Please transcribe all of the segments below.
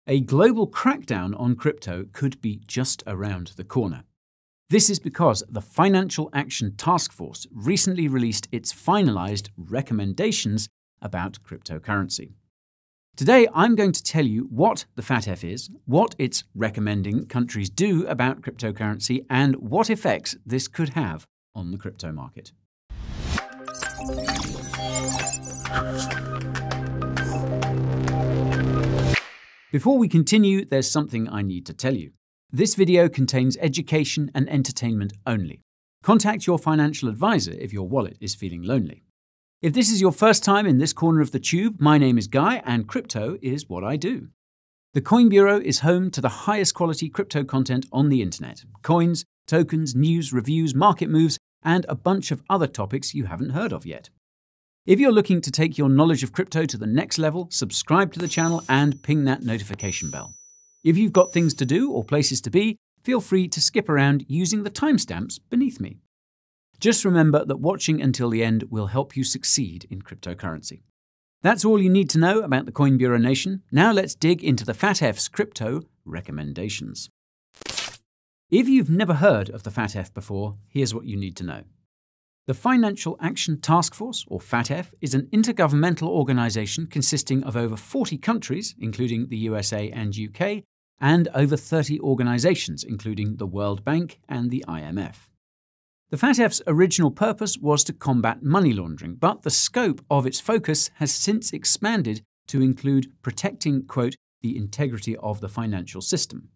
A global crackdown on crypto could be just around the corner. This is because the Financial Action Task Force recently released its finalized recommendations about cryptocurrency. Today, I'm going to tell you what the FATF is, what it's recommending countries do about cryptocurrency, and what effects this could have on the crypto market. Before we continue, there's something I need to tell you. This video contains education and entertainment only. Contact your financial advisor if your wallet is feeling lonely. If this is your first time in this corner of the tube, my name is Guy and crypto is what I do. The Coin Bureau is home to the highest quality crypto content on the internet. Coins, tokens, news, reviews, market moves, and a bunch of other topics you haven't heard of yet. If you're looking to take your knowledge of crypto to the next level, subscribe to the channel and ping that notification bell. If you've got things to do or places to be, feel free to skip around using the timestamps beneath me. Just remember that watching until the end will help you succeed in cryptocurrency. That's all you need to know about the Coin Bureau Nation. Now let's dig into the FATF's crypto recommendations. If you've never heard of the FATF before, here's what you need to know. The Financial Action Task Force, or FATF, is an intergovernmental organization consisting of over 40 countries, including the USA and UK, and over 30 organizations, including the World Bank and the IMF. The FATF's original purpose was to combat money laundering, but the scope of its focus has since expanded to include protecting, quote, the integrity of the financial system.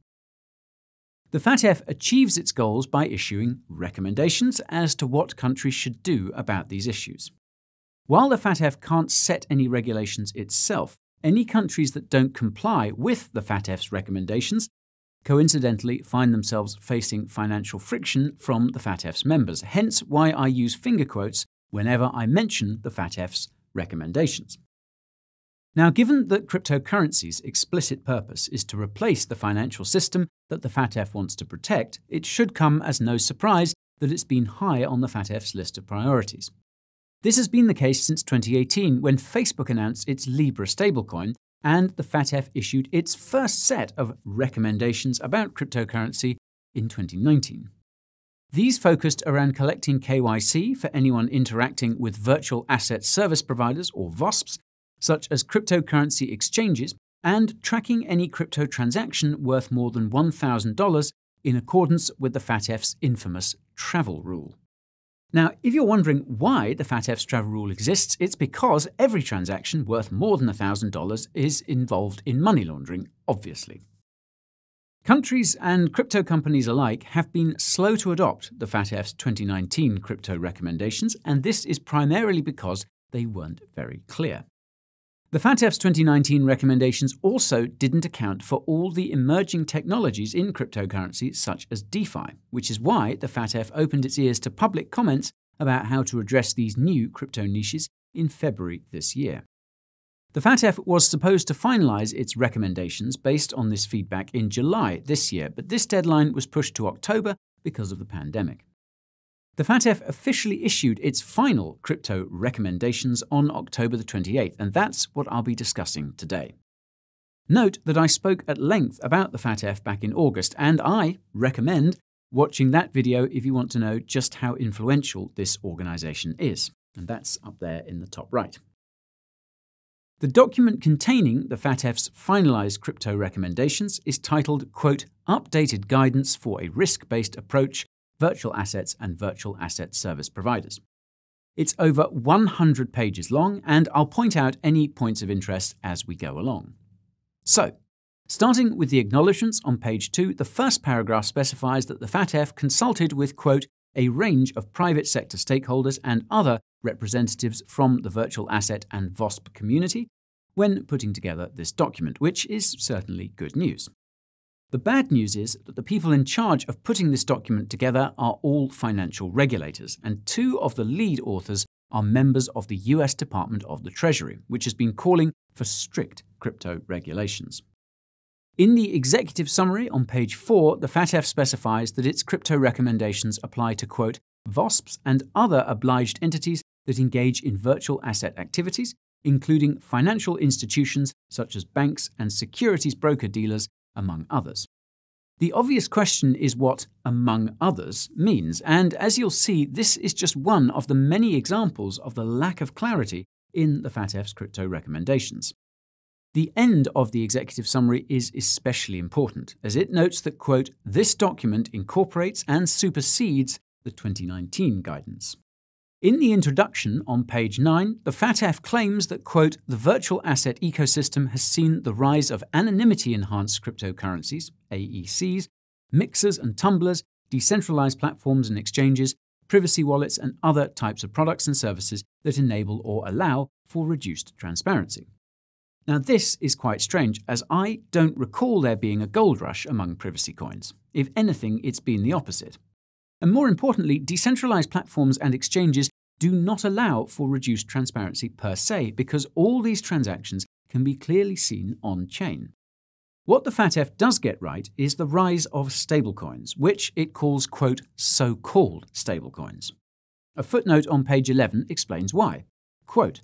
The FATF achieves its goals by issuing recommendations as to what countries should do about these issues. While the FATF can't set any regulations itself, any countries that don't comply with the FATF's recommendations coincidentally find themselves facing financial friction from the FATF's members, hence why I use finger quotes whenever I mention the FATF's recommendations. Now, given that cryptocurrency's explicit purpose is to replace the financial system that the FATF wants to protect, it should come as no surprise that it's been high on the FATF's list of priorities. This has been the case since 2018, when Facebook announced its Libra stablecoin, and the FATF issued its first set of recommendations about cryptocurrency in 2019. These focused around collecting KYC for anyone interacting with virtual asset service providers, or VASPs, such as cryptocurrency exchanges, and tracking any crypto transaction worth more than $1,000 in accordance with the FATF's infamous travel rule. Now, if you're wondering why the FATF's travel rule exists, it's because every transaction worth more than $1,000 is involved in money laundering, obviously. Countries and crypto companies alike have been slow to adopt the FATF's 2019 crypto recommendations, and this is primarily because they weren't very clear. The FATF's 2019 recommendations also didn't account for all the emerging technologies in cryptocurrency such as Defi, which is why the FATF opened its ears to public comments about how to address these new crypto niches in February this year. The FATF was supposed to finalize its recommendations based on this feedback in July this year, but this deadline was pushed to October because of the pandemic. The FATF officially issued its final crypto recommendations on October the 28th, and that's what I'll be discussing today. Note that I spoke at length about the FATF back in August, and I recommend watching that video if you want to know just how influential this organization is, and that's up there in the top right. The document containing the FATF's finalized crypto recommendations is titled, quote, Updated Guidance for a Risk-Based Approach, Virtual Assets and Virtual Asset Service Providers. It's over 100 pages long, and I'll point out any points of interest as we go along. So, starting with the acknowledgements on page 2, the first paragraph specifies that the FATF consulted with, quote, a range of private sector stakeholders and other representatives from the virtual asset and VASP community when putting together this document, which is certainly good news. The bad news is that the people in charge of putting this document together are all financial regulators, and 2 of the lead authors are members of the US Department of the Treasury, which has been calling for strict crypto regulations. In the executive summary on page 4, the FATF specifies that its crypto recommendations apply to, quote, VASPs and other obliged entities that engage in virtual asset activities, including financial institutions such as banks and securities broker-dealers, among others. The obvious question is what "among others" means, and as you'll see, this is just one of the many examples of the lack of clarity in the FATF's crypto recommendations. The end of the executive summary is especially important, as it notes that, quote, "this document incorporates and supersedes the 2019 guidance." In the introduction on page 9, the FATF claims that, quote, "the virtual asset ecosystem has seen the rise of anonymity-enhanced cryptocurrencies, AECs, mixers and tumblers, decentralized platforms and exchanges, privacy wallets and other types of products and services that enable or allow for reduced transparency." Now this is quite strange, as I don't recall there being a gold rush among privacy coins. If anything, it's been the opposite. And more importantly, decentralized platforms and exchanges do not allow for reduced transparency per se, because all these transactions can be clearly seen on-chain. What the FATF does get right is the rise of stablecoins, which it calls, quote, "so-called stablecoins." A footnote on page 11 explains why. Quote,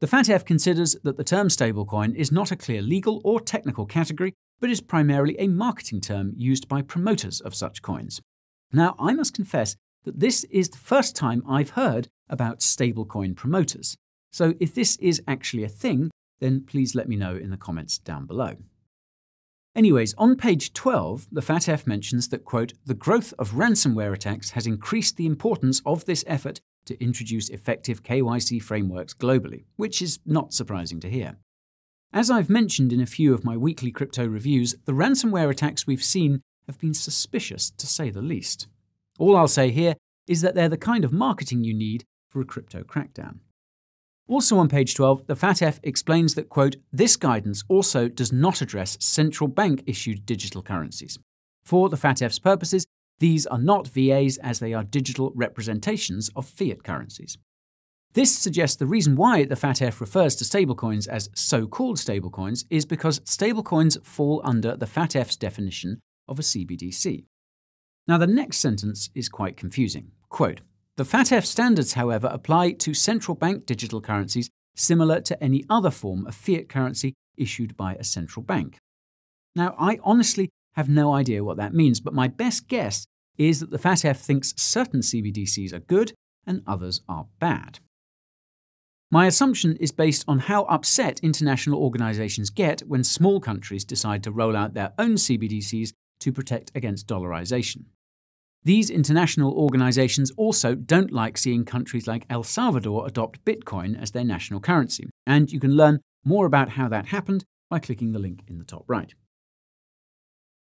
"The FATF considers that the term stablecoin is not a clear legal or technical category, but is primarily a marketing term used by promoters of such coins." Now, I must confess that this is the first time I've heard about stablecoin promoters. So if this is actually a thing, then please let me know in the comments down below. Anyways, on page 12, the FATF mentions that, quote, "the growth of ransomware attacks has increased the importance of this effort to introduce effective KYC frameworks globally," which is not surprising to hear. As I've mentioned in a few of my weekly crypto reviews, the ransomware attacks we've seen have been suspicious, to say the least. All I'll say here is that they're the kind of marketing you need for a crypto crackdown. Also on page 12, the FATF explains that, quote, "this guidance also does not address central bank-issued digital currencies. For the FATF's purposes, these are not VAs, as they are digital representations of fiat currencies." This suggests the reason why the FATF refers to stablecoins as so-called stablecoins is because stablecoins fall under the FATF's definition of a CBDC. Now, the next sentence is quite confusing. Quote, "the FATF standards, however, apply to central bank digital currencies similar to any other form of fiat currency issued by a central bank." Now, I honestly have no idea what that means, but my best guess is that the FATF thinks certain CBDCs are good and others are bad. My assumption is based on how upset international organizations get when small countries decide to roll out their own CBDCs to protect against dollarization. These international organizations also don't like seeing countries like El Salvador adopt Bitcoin as their national currency, and you can learn more about how that happened by clicking the link in the top right.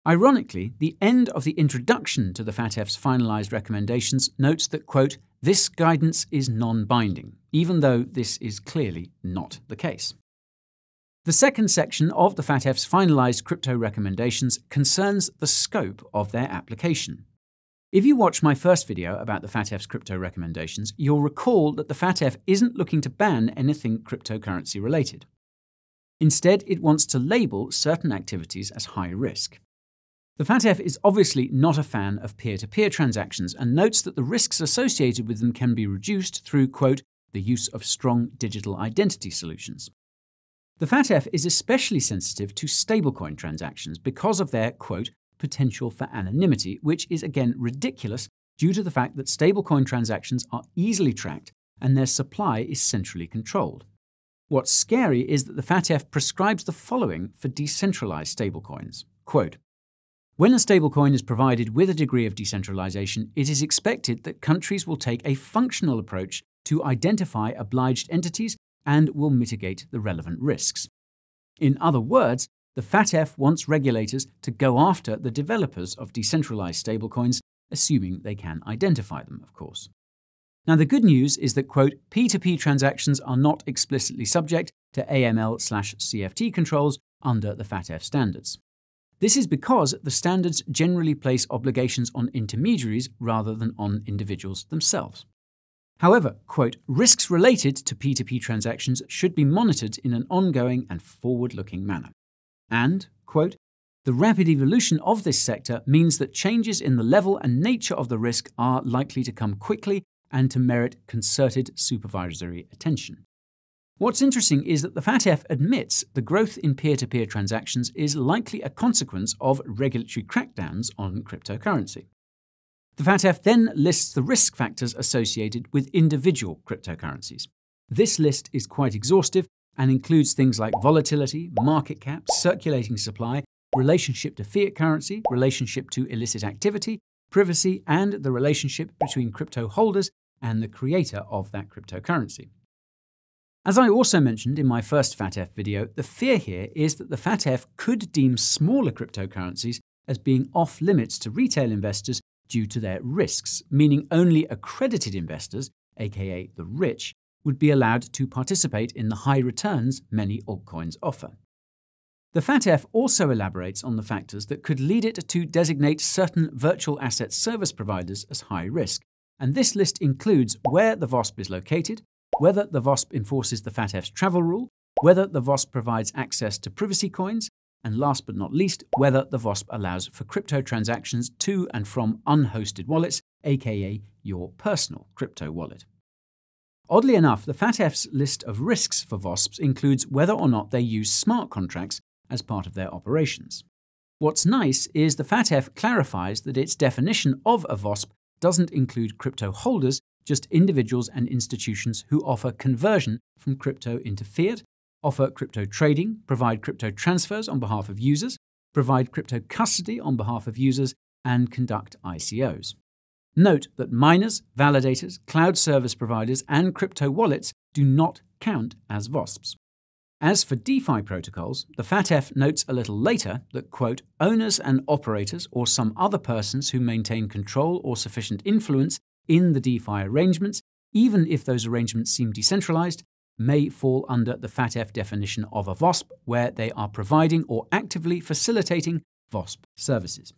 Ironically, the end of the introduction to the FATF's finalized recommendations notes that, quote, "this guidance is non-binding," even though this is clearly not the case. The second section of the FATF's finalized crypto recommendations concerns the scope of their application. If you watched my first video about the FATF's crypto recommendations, you'll recall that the FATF isn't looking to ban anything cryptocurrency related. Instead, it wants to label certain activities as high risk. The FATF is obviously not a fan of peer-to-peer transactions and notes that the risks associated with them can be reduced through, quote, "the use of strong digital identity solutions." The FATF is especially sensitive to stablecoin transactions because of their, quote, "potential for anonymity," which is again ridiculous due to the fact that stablecoin transactions are easily tracked and their supply is centrally controlled. What's scary is that the FATF prescribes the following for decentralized stablecoins. Quote, "when a stablecoin is provided with a degree of decentralization, it is expected that countries will take a functional approach to identify obliged entities and will mitigate the relevant risks." In other words, the FATF wants regulators to go after the developers of decentralized stablecoins, assuming they can identify them, of course. Now, the good news is that, quote, "P2P transactions are not explicitly subject to AML/CFT controls under the FATF standards." This is because the standards generally place obligations on intermediaries rather than on individuals themselves. However, quote, "risks related to P2P transactions should be monitored in an ongoing and forward-looking manner." And, quote, "the rapid evolution of this sector means that changes in the level and nature of the risk are likely to come quickly and to merit concerted supervisory attention." What's interesting is that the FATF admits the growth in peer-to-peer transactions is likely a consequence of regulatory crackdowns on cryptocurrency. The FATF then lists the risk factors associated with individual cryptocurrencies. This list is quite exhaustive and includes things like volatility, market cap, circulating supply, relationship to fiat currency, relationship to illicit activity, privacy, and the relationship between crypto holders and the creator of that cryptocurrency. As I also mentioned in my first FATF video, the fear here is that the FATF could deem smaller cryptocurrencies as being off limits to retail investors due to their risks, meaning only accredited investors, aka the rich, would be allowed to participate in the high returns many altcoins offer. The FATF also elaborates on the factors that could lead it to designate certain virtual asset service providers as high risk, and this list includes where the VASP is located, whether the VASP enforces the FATF's travel rule, whether the VASP provides access to privacy coins, and last but not least, whether the VASP allows for crypto transactions to and from unhosted wallets, aka your personal crypto wallet. Oddly enough, the FATF's list of risks for VASPs includes whether or not they use smart contracts as part of their operations. What's nice is the FATF clarifies that its definition of a VASP doesn't include crypto holders, just individuals and institutions who offer conversion from crypto into fiat, offer crypto trading, provide crypto transfers on behalf of users, provide crypto custody on behalf of users, and conduct ICOs. Note that miners, validators, cloud service providers, and crypto wallets do not count as VASPs. As for DeFi protocols, the FATF notes a little later that, quote, owners and operators or some other persons who maintain control or sufficient influence in the DeFi arrangements, even if those arrangements seem decentralized, may fall under the FATF definition of a VASP where they are providing or actively facilitating VASP services.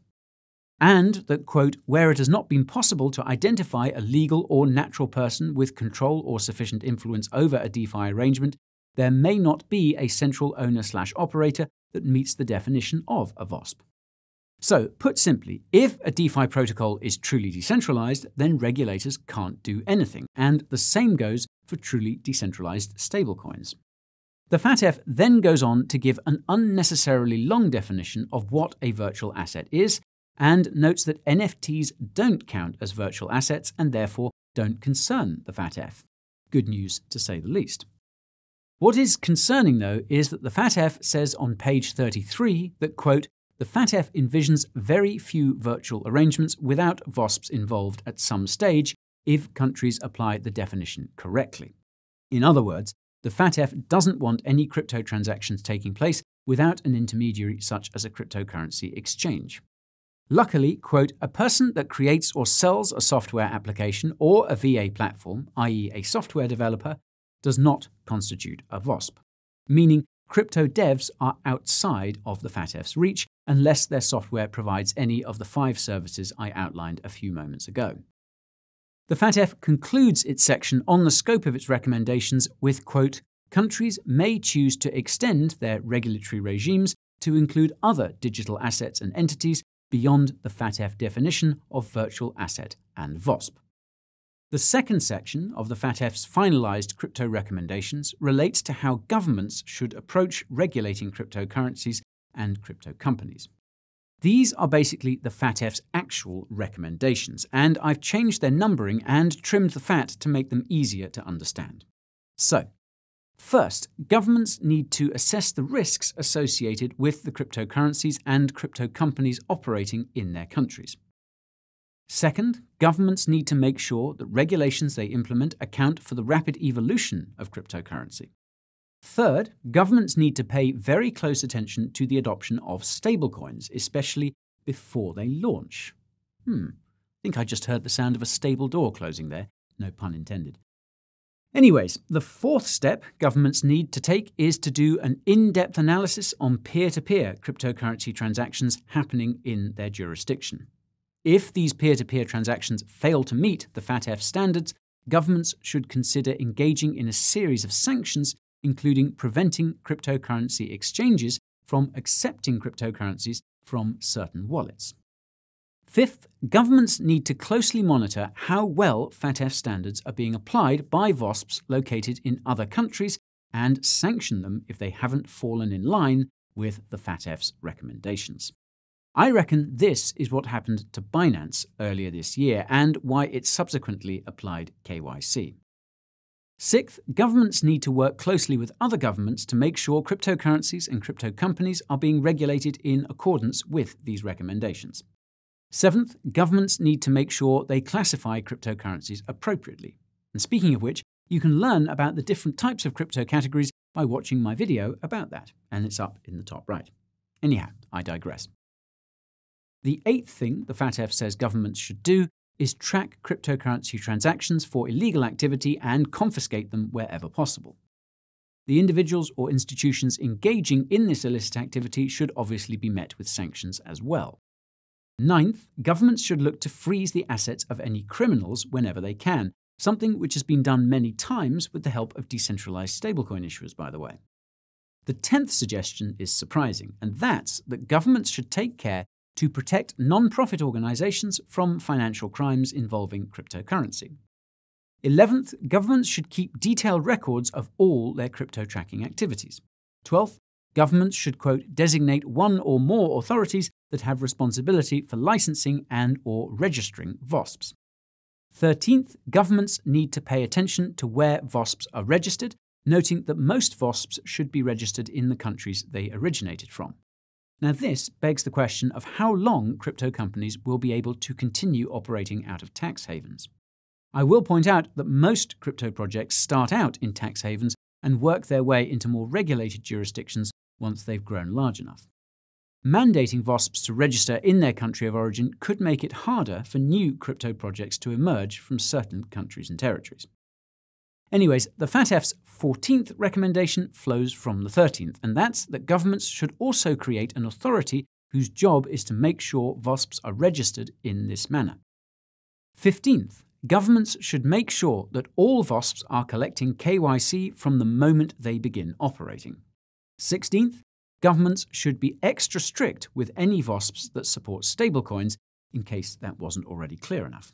And that, quote, where it has not been possible to identify a legal or natural person with control or sufficient influence over a DeFi arrangement, there may not be a central owner/operator that meets the definition of a VASP. So, put simply, if a DeFi protocol is truly decentralized, then regulators can't do anything, and the same goes for truly decentralized stablecoins. The FATF then goes on to give an unnecessarily long definition of what a virtual asset is, and notes that NFTs don't count as virtual assets and therefore don't concern the FATF. Good news, to say the least. What is concerning, though, is that the FATF says on page 33 that, quote, the FATF envisions very few virtual arrangements without VASPs involved at some stage if countries apply the definition correctly. In other words, the FATF doesn't want any crypto transactions taking place without an intermediary such as a cryptocurrency exchange. Luckily, quote, a person that creates or sells a software application or a VA platform, i.e. a software developer, does not constitute a VASP, meaning crypto devs are outside of the FATF's reach unless their software provides any of the 5 services I outlined a few moments ago. The FATF concludes its section on the scope of its recommendations with, quote, countries may choose to extend their regulatory regimes to include other digital assets and entities beyond the FATF definition of virtual asset and VASP. The second section of the FATF's finalized crypto recommendations relates to how governments should approach regulating cryptocurrencies and crypto companies. These are basically the FATF's actual recommendations, and I've changed their numbering and trimmed the fat to make them easier to understand. So, first, governments need to assess the risks associated with the cryptocurrencies and crypto companies operating in their countries. Second, governments need to make sure that regulations they implement account for the rapid evolution of cryptocurrency. Third, governments need to pay very close attention to the adoption of stablecoins, especially before they launch. I think I just heard the sound of a stable door closing there, no pun intended. Anyways, the fourth step governments need to take is to do an in-depth analysis on peer-to-peer cryptocurrency transactions happening in their jurisdiction. If these peer-to-peer transactions fail to meet the FATF standards, governments should consider engaging in a series of sanctions, including preventing cryptocurrency exchanges from accepting cryptocurrencies from certain wallets. Fifth, governments need to closely monitor how well FATF standards are being applied by VASPs located in other countries and sanction them if they haven't fallen in line with the FATF's recommendations. I reckon this is what happened to Binance earlier this year and why it subsequently applied KYC. Sixth, governments need to work closely with other governments to make sure cryptocurrencies and crypto companies are being regulated in accordance with these recommendations. Seventh, governments need to make sure they classify cryptocurrencies appropriately. And speaking of which, you can learn about the different types of crypto categories by watching my video about that, and it's up in the top right. Anyhow, I digress. The eighth thing the FATF says governments should do is track cryptocurrency transactions for illegal activity and confiscate them wherever possible. The individuals or institutions engaging in this illicit activity should obviously be met with sanctions as well. Ninth, governments should look to freeze the assets of any criminals whenever they can, something which has been done many times with the help of decentralized stablecoin issuers, by the way. The 10th suggestion is surprising, and that's that governments should take care to protect non-profit organizations from financial crimes involving cryptocurrency. 11th, governments should keep detailed records of all their crypto tracking activities. 12th, governments should, quote, designate one or more authorities that have responsibility for licensing and/or registering VASPs. 13th, governments need to pay attention to where VASPs are registered, noting that most VASPs should be registered in the countries they originated from. Now, this begs the question of how long crypto companies will be able to continue operating out of tax havens. I will point out that most crypto projects start out in tax havens and work their way into more regulated jurisdictions once they've grown large enough. Mandating VASPs to register in their country of origin could make it harder for new crypto projects to emerge from certain countries and territories. Anyways, the FATF's 14th recommendation flows from the 13th, and that's that governments should also create an authority whose job is to make sure VASPs are registered in this manner. 15th, governments should make sure that all VASPs are collecting KYC from the moment they begin operating. 16th, governments should be extra strict with any VASPs that support stablecoins, in case that wasn't already clear enough.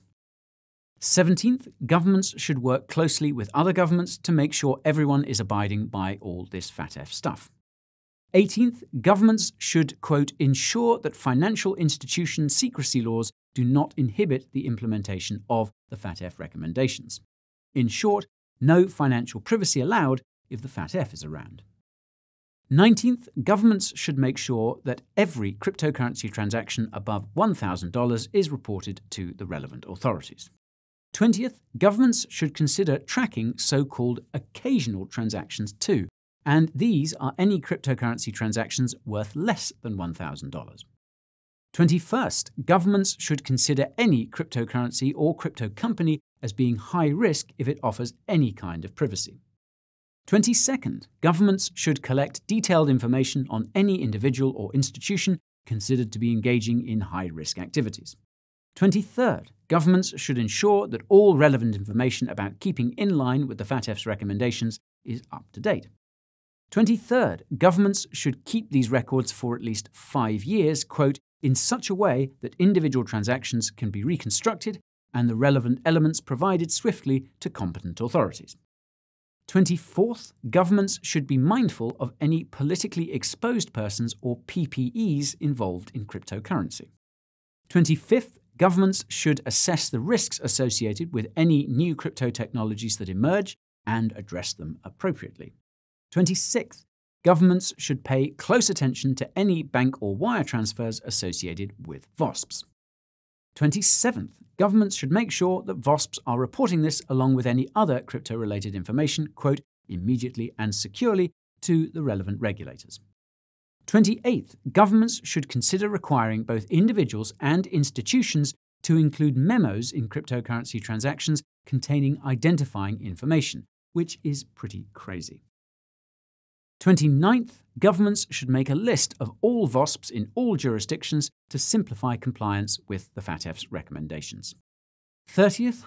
17th, governments should work closely with other governments to make sure everyone is abiding by all this FATF stuff. 18th, governments should, quote, ensure that financial institution secrecy laws do not inhibit the implementation of the FATF recommendations. In short, no financial privacy allowed if the FATF is around. 19th, governments should make sure that every cryptocurrency transaction above $1,000 is reported to the relevant authorities. 20th, governments should consider tracking so-called occasional transactions too, and these are any cryptocurrency transactions worth less than $1,000. 21st, governments should consider any cryptocurrency or crypto company as being high risk if it offers any kind of privacy. 22nd, governments should collect detailed information on any individual or institution considered to be engaging in high-risk activities. 23rd, governments should ensure that all relevant information about keeping in line with the FATF's recommendations is up to date. 23rd, governments should keep these records for at least 5 years, quote, in such a way that individual transactions can be reconstructed and the relevant elements provided swiftly to competent authorities. 24th, governments should be mindful of any politically exposed persons or PPEs involved in cryptocurrency. 25th, governments should assess the risks associated with any new crypto technologies that emerge and address them appropriately. 26th, governments should pay close attention to any bank or wire transfers associated with VASPs. 27th, governments should make sure that VASPs are reporting this along with any other crypto-related information, quote, immediately and securely to the relevant regulators. 28th, governments should consider requiring both individuals and institutions to include memos in cryptocurrency transactions containing identifying information, which is pretty crazy. 29th, governments should make a list of all VASPs in all jurisdictions to simplify compliance with the FATF's recommendations. 30th,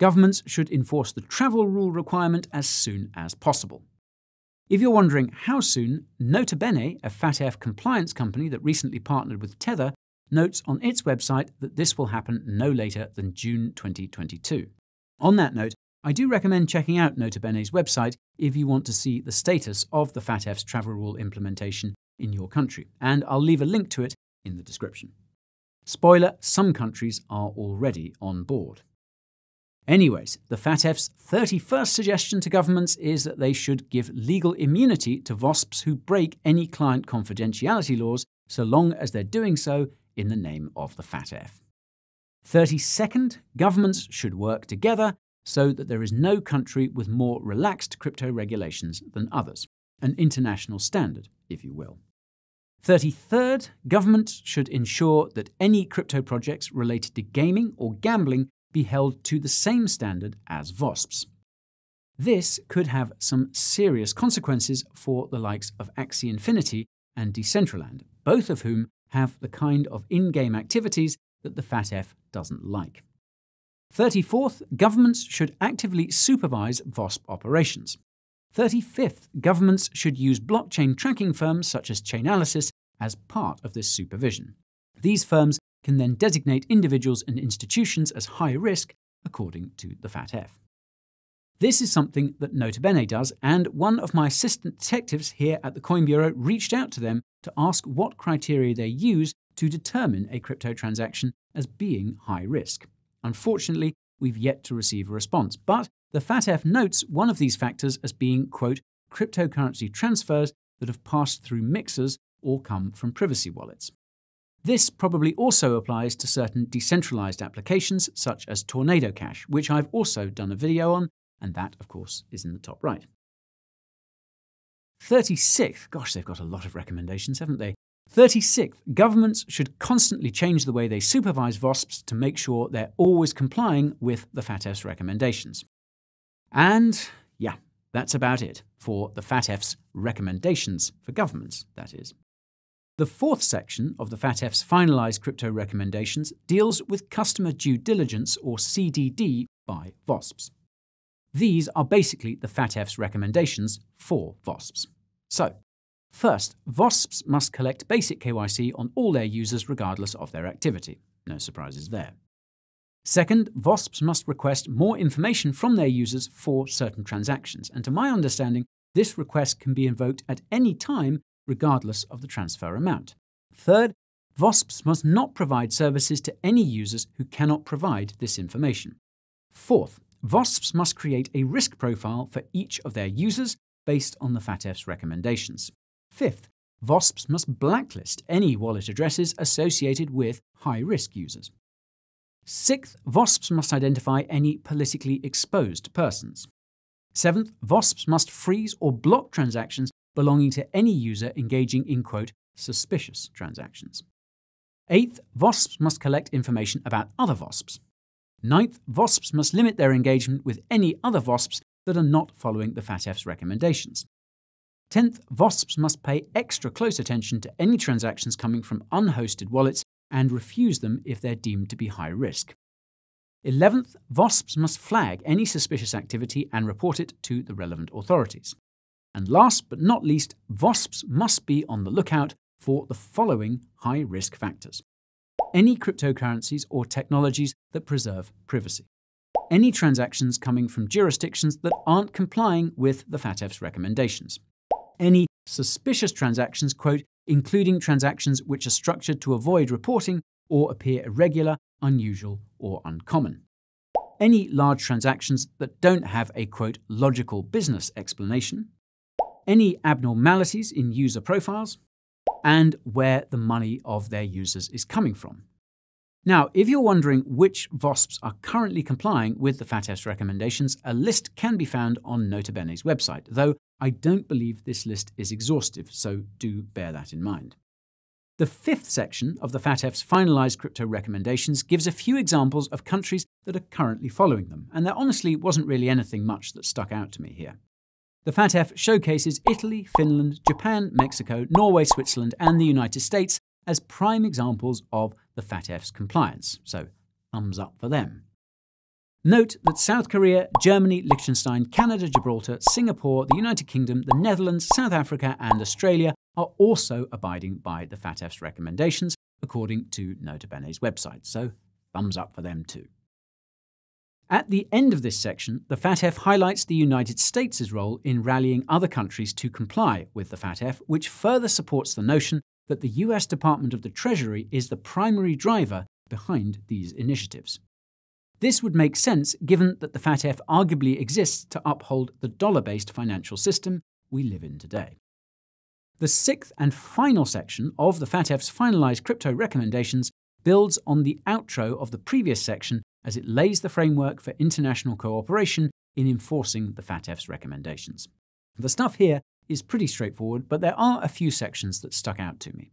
governments should enforce the travel rule requirement as soon as possible. If you're wondering how soon, Nota Bene, a FATF compliance company that recently partnered with Tether, notes on its website that this will happen no later than June 2022. On that note, I do recommend checking out Nota Bene's website if you want to see the status of the FATF's travel rule implementation in your country, and I'll leave a link to it in the description. Spoiler, some countries are already on board. Anyways, the FATF's 31st suggestion to governments is that they should give legal immunity to VASPs who break any client confidentiality laws, so long as they're doing so in the name of the FATF. 32nd, governments should work together so that there is no country with more relaxed crypto regulations than others, an international standard, if you will. 33rd, governments should ensure that any crypto projects related to gaming or gambling be held to the same standard as VASPs. This could have some serious consequences for the likes of Axie Infinity and Decentraland, both of whom have the kind of in-game activities that the FATF doesn't like. 34th, governments should actively supervise VASP operations. 35th, governments should use blockchain tracking firms such as Chainalysis as part of this supervision. These firms can then designate individuals and institutions as high risk according to the FATF. This is something that Nota Bene does, and one of my assistant detectives here at the Coin Bureau reached out to them to ask what criteria they use to determine a crypto transaction as being high risk. Unfortunately, we've yet to receive a response, but the FATF notes one of these factors as being, quote, cryptocurrency transfers that have passed through mixers or come from privacy wallets. This probably also applies to certain decentralized applications such as Tornado Cash, which I've also done a video on, and that, of course, is in the top right. 36th, gosh, they've got a lot of recommendations, haven't they? 36th, governments should constantly change the way they supervise VASPs to make sure they're always complying with the FATF's recommendations. And yeah, that's about it for the FATF's recommendations for governments, that is. The fourth section of the FATF's finalized crypto recommendations deals with customer due diligence, or CDD, by VASPs. These are basically the FATF's recommendations for VASPs. So, first, VASPs must collect basic KYC on all their users regardless of their activity. No surprises there. Second, VASPs must request more information from their users for certain transactions, and to my understanding, this request can be invoked at any time regardless of the transfer amount. Third, VASPs must not provide services to any users who cannot provide this information. Fourth, VASPs must create a risk profile for each of their users based on the FATF's recommendations. Fifth, VASPs must blacklist any wallet addresses associated with high-risk users. Sixth, VASPs must identify any politically exposed persons. Seventh, VASPs must freeze or block transactions belonging to any user engaging in, quote, suspicious transactions. Eighth, VASPs must collect information about other VASPs. Ninth, VASPs must limit their engagement with any other VASPs that are not following the FATF's recommendations. 10th, VASPs must pay extra close attention to any transactions coming from unhosted wallets and refuse them if they're deemed to be high risk. 11th, VASPs must flag any suspicious activity and report it to the relevant authorities. And last but not least, VASPs must be on the lookout for the following high-risk factors: any cryptocurrencies or technologies that preserve privacy, any transactions coming from jurisdictions that aren't complying with the FATF's recommendations, any suspicious transactions, quote, including transactions which are structured to avoid reporting or appear irregular, unusual, or uncommon, any large transactions that don't have a, quote, logical business explanation, any abnormalities in user profiles, and where the money of their users is coming from. Now, if you're wondering which VASPs are currently complying with the FATF's recommendations, a list can be found on Nota Bene's website, though I don't believe this list is exhaustive, so do bear that in mind. The fifth section of the FATF's finalized crypto recommendations gives a few examples of countries that are currently following them, and there honestly wasn't really anything much that stuck out to me here. The FATF showcases Italy, Finland, Japan, Mexico, Norway, Switzerland, and the United States as prime examples of the FATF's compliance, so thumbs up for them. Note that South Korea, Germany, Liechtenstein, Canada, Gibraltar, Singapore, the United Kingdom, the Netherlands, South Africa, and Australia are also abiding by the FATF's recommendations, according to Nota Bene's website, so thumbs up for them too. At the end of this section, the FATF highlights the United States' role in rallying other countries to comply with the FATF, which further supports the notion that the US Department of the Treasury is the primary driver behind these initiatives. This would make sense given that the FATF arguably exists to uphold the dollar-based financial system we live in today. The sixth and final section of the FATF's finalized crypto recommendations builds on the outro of the previous section as it lays the framework for international cooperation in enforcing the FATF's recommendations. The stuff here is pretty straightforward, but there are a few sections that stuck out to me.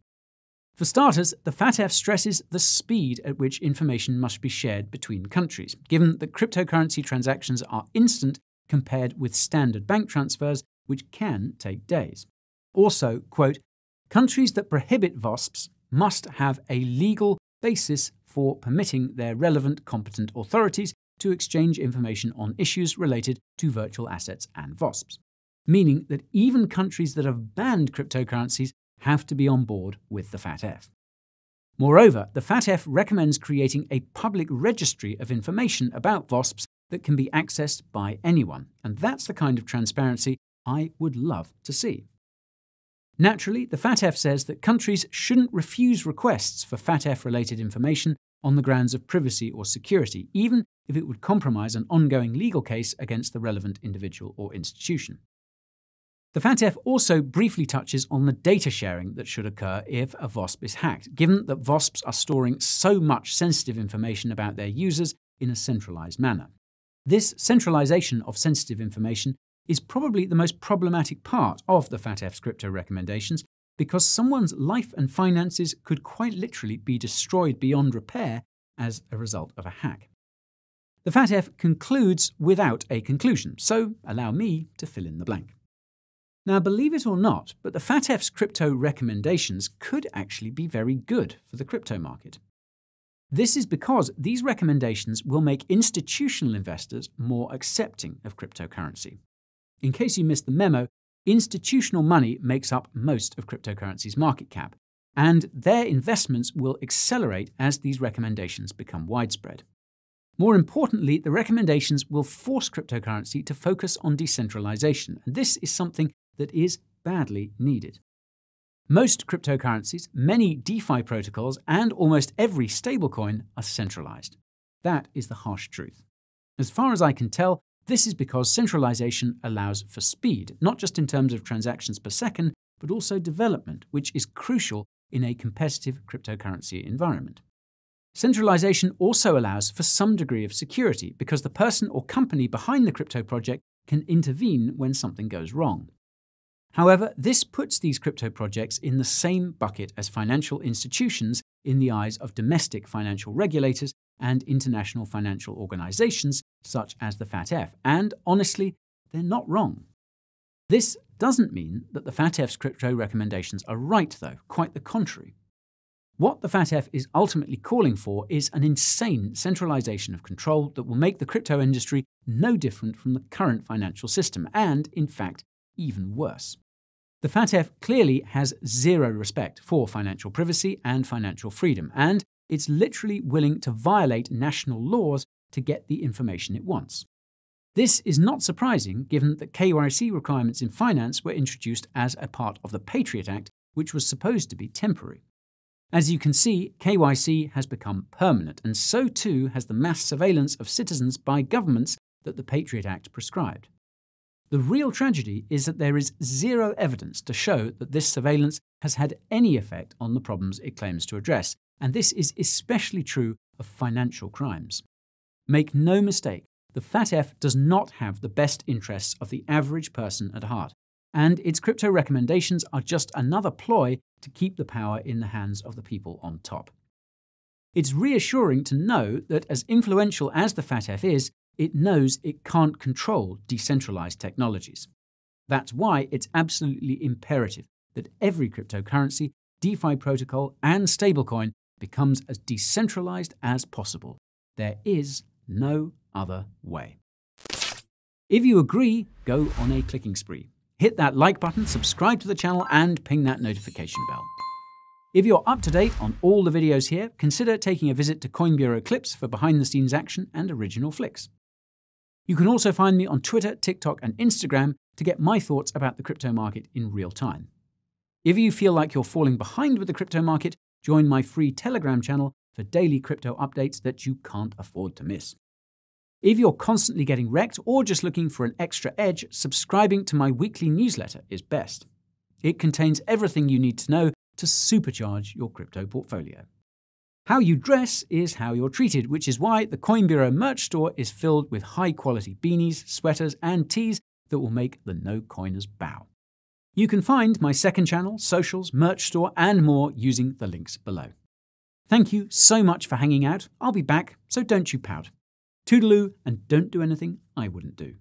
For starters, the FATF stresses the speed at which information must be shared between countries, given that cryptocurrency transactions are instant compared with standard bank transfers, which can take days. Also, quote, countries that prohibit VASPs must have a legal basis for permitting their relevant competent authorities to exchange information on issues related to virtual assets and VASPs, meaning that even countries that have banned cryptocurrencies have to be on board with the FATF. Moreover, the FATF recommends creating a public registry of information about VASPs that can be accessed by anyone, and that's the kind of transparency I would love to see. Naturally, the FATF says that countries shouldn't refuse requests for FATF-related information on the grounds of privacy or security, even if it would compromise an ongoing legal case against the relevant individual or institution. The FATF also briefly touches on the data sharing that should occur if a VASP is hacked, given that VASPs are storing so much sensitive information about their users in a centralized manner. This centralization of sensitive information is probably the most problematic part of the FATF's crypto recommendations because someone's life and finances could quite literally be destroyed beyond repair as a result of a hack. The FATF concludes without a conclusion, so allow me to fill in the blank. Now, believe it or not, but the FATF's crypto recommendations could actually be very good for the crypto market. This is because these recommendations will make institutional investors more accepting of cryptocurrency. In case you missed the memo, institutional money makes up most of cryptocurrency's market cap, and their investments will accelerate as these recommendations become widespread. More importantly, the recommendations will force cryptocurrency to focus on decentralization, and this is something that is badly needed. Most cryptocurrencies, many DeFi protocols, and almost every stablecoin are centralized. That is the harsh truth. As far as I can tell, this is because centralization allows for speed, not just in terms of transactions per second, but also development, which is crucial in a competitive cryptocurrency environment. Centralization also allows for some degree of security because the person or company behind the crypto project can intervene when something goes wrong. However, this puts these crypto projects in the same bucket as financial institutions in the eyes of domestic financial regulators and international financial organizations such as the FATF, and honestly, they're not wrong. This doesn't mean that the FATF's crypto recommendations are right, though, quite the contrary. What the FATF is ultimately calling for is an insane centralization of control that will make the crypto industry no different from the current financial system, and, in fact, even worse. The FATF clearly has zero respect for financial privacy and financial freedom, and it's literally willing to violate national laws to get the information it wants. This is not surprising given that KYC requirements in finance were introduced as a part of the Patriot Act, which was supposed to be temporary. As you can see, KYC has become permanent, and so too has the mass surveillance of citizens by governments that the Patriot Act prescribed. The real tragedy is that there is zero evidence to show that this surveillance has had any effect on the problems it claims to address, and this is especially true of financial crimes. Make no mistake, the FATF does not have the best interests of the average person at heart, and its crypto recommendations are just another ploy to keep the power in the hands of the people on top. It's reassuring to know that as influential as the FATF is, it knows it can't control decentralized technologies. That's why it's absolutely imperative that every cryptocurrency, DeFi protocol, and stablecoin becomes as decentralized as possible. There is no other way. If you agree, go on a clicking spree. Hit that like button, subscribe to the channel, and ping that notification bell. If you're up to date on all the videos here, consider taking a visit to Coin Bureau Clips for behind-the-scenes action and original flicks. You can also find me on Twitter, TikTok, and Instagram to get my thoughts about the crypto market in real time. If you feel like you're falling behind with the crypto market, join my free Telegram channel for daily crypto updates that you can't afford to miss. If you're constantly getting wrecked or just looking for an extra edge, subscribing to my weekly newsletter is best. It contains everything you need to know to supercharge your crypto portfolio. How you dress is how you're treated, which is why the Coin Bureau merch store is filled with high-quality beanies, sweaters, and tees that will make the no-coiners bow. You can find my second channel, socials, merch store, and more using the links below. Thank you so much for hanging out. I'll be back, so don't you pout. Toodaloo, and don't do anything I wouldn't do.